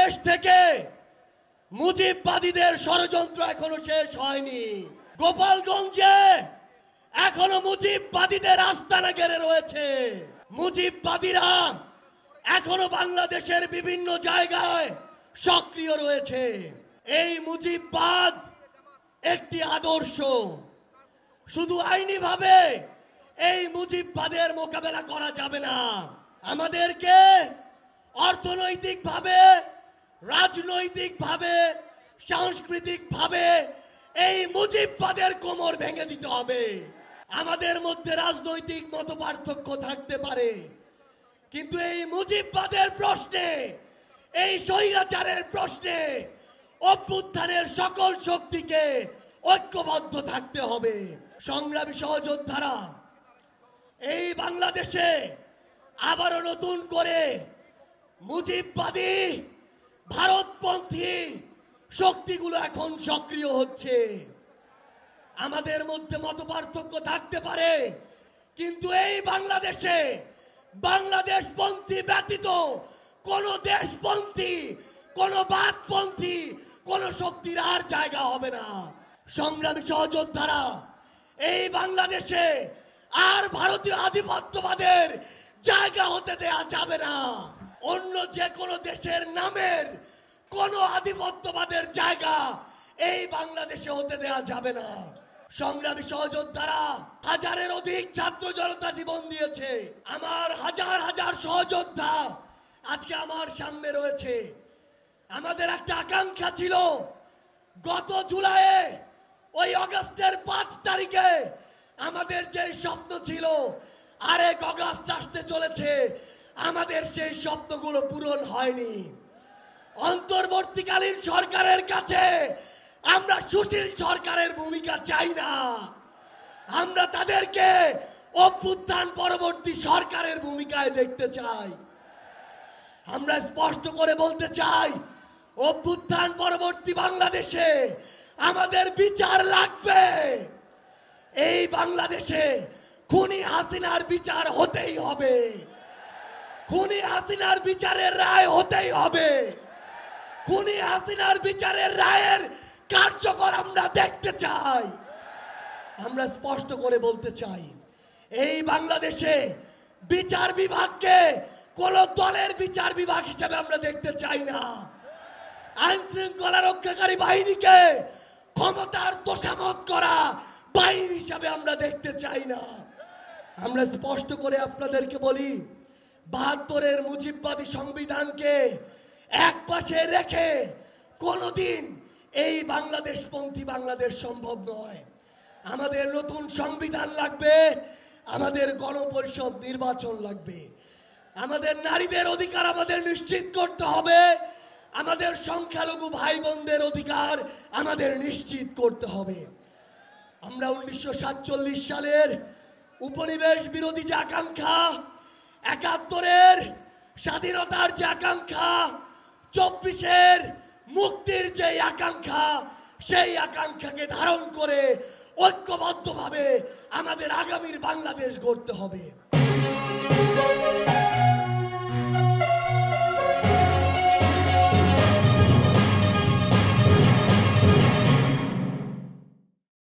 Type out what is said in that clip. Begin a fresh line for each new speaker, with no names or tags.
বাংলাদেশ থেকে মুজিববাদীদের ষড়যন্ত্র এখনো শেষ হয়নি। গোপালগঞ্জে এখনো মুজিববাদীদের আস্তানা ঘিরে রয়েছে। মুজিববাদীরা এখনো বাংলাদেশের বিভিন্ন জায়গায় সক্রিয় রয়েছে। এই মুজিববাদ একটি আদর্শ। শুধু আইনি ভাবে এই মুজিববাদের মোকাবেলা করা যাবে না। আমাদেরকে অর্থনৈতিক ভাবে, রাজনৈতিক ভাবে, সাংস্কৃতিক ভাবে এই মুজিববাদের কোমর ভেঙে দিতে হবে। আমাদের মধ্যে রাজনৈতিক মতপার্থক্য থাকতে পারে, কিন্তু এই মুজিববাদের প্রশ্নে, এই স্বৈরাচারের প্রশ্নে অভ্যুত্থানের সকল শক্তিকে ঐক্যবদ্ধ থাকতে হবে। সংগ্রামী সহযোদ্ধারা, এই বাংলাদেশে আবারও নতুন করে মুজিববাদী ভারতপন্থী শক্তিগুলো এখন সক্রিয় হচ্ছে। আমাদের মধ্যে মতপার্থক্য থাকতে পারে, কিন্তু এই বাংলাদেশে বাংলাদেশপন্থী ব্যতীত কোন দেশপন্থী, কোন বাদপন্থী, কোন শক্তির আর জায়গা হবে না। সংগ্রামী সহযোদ্ধারা, এই বাংলাদেশে আর ভারতীয় আধিপত্যবাদের জায়গা হতে দেয়া যাবে না। অন্য যে কোনো দেশের নামের কোন আধিপত্যবাদের জায়গা এই বাংলাদেশে হতে দেয়া যাবে না। সংগ্রামী সহযোদ্ধারা, হাজারের অধিক ছাত্র জনতা জীবন দিয়েছে। আমার হাজার হাজার সহযোদ্ধা আজকে আমার সামনে রয়েছে। আমাদের একটা আকাঙ্ক্ষা ছিল, গত জুলাইয়ে ওই আগস্টের 5 তারিখে আমাদের যে স্বপ্ন ছিল, আরেক আগস্ট আসতে চলেছে, আমাদের সেই স্বপ্নগুলো পূরণ হয়নি। অন্তর্বর্তীকালীন সরকারের কাছে আমরা সুশীল সরকারের ভূমিকা চাই না। আমরা তাদেরকে অভ্যুত্থান পরবর্তী সরকারের ভূমিকায় দেখতে চাই। আমরা স্পষ্ট করে বলতে চাই, অভ্যুত্থান পরবর্তী বাংলাদেশে আমাদের বিচার লাগবে। এই বাংলাদেশে খুনি হাসিনার বিচার হতেই হবে। খুনি হাসিনার বিচারের রায় হতেই হবে। খুনি হাসিনার বিচারের রায়ের কার্যকর আমরা দেখতে চাই। আমরা স্পষ্ট করে বলতে চাই, এই বাংলাদেশে বিচার বিভাগকে কোন দলের বিচার বিভাগ হিসেবে আমরা দেখতে চাই না। আইন শৃঙ্খলা রক্ষাকারী বাহিনীকে ক্ষমতার তোষামত করা বাহিনী হিসাবে আমরা দেখতে চাই না। আমরা স্পষ্ট করে আপনাদেরকে বলি, ৭২-এর মুজিববাদী সংবিধানকে এক পাশে রেখে কোনদিন এই বাংলাদেশপন্থী বাংলাদেশ সম্ভব নয়। আমাদের নতুন সংবিধান লাগবে, আমাদের গণপরিষদ নির্বাচন লাগবে, আমাদের নারীদের অধিকার আমাদের নিশ্চিত করতে হবে, আমাদের সংখ্যালঘু ভাই বোনদের অধিকার আমাদের নিশ্চিত করতে হবে। আমরা 1947 সালের উপনিবেশ বিরোধী যে আকাঙ্ক্ষা, ৭১-এর স্বাধীনতার যে আকাঙ্ক্ষা, ২৪-এর মুক্তির যে আকাঙ্ক্ষা, সেই আকাঙ্ক্ষাকে ধারণ করে ঐক্যবদ্ধভাবে আমাদের আগামীর বাংলাদেশ গড়তে হবে।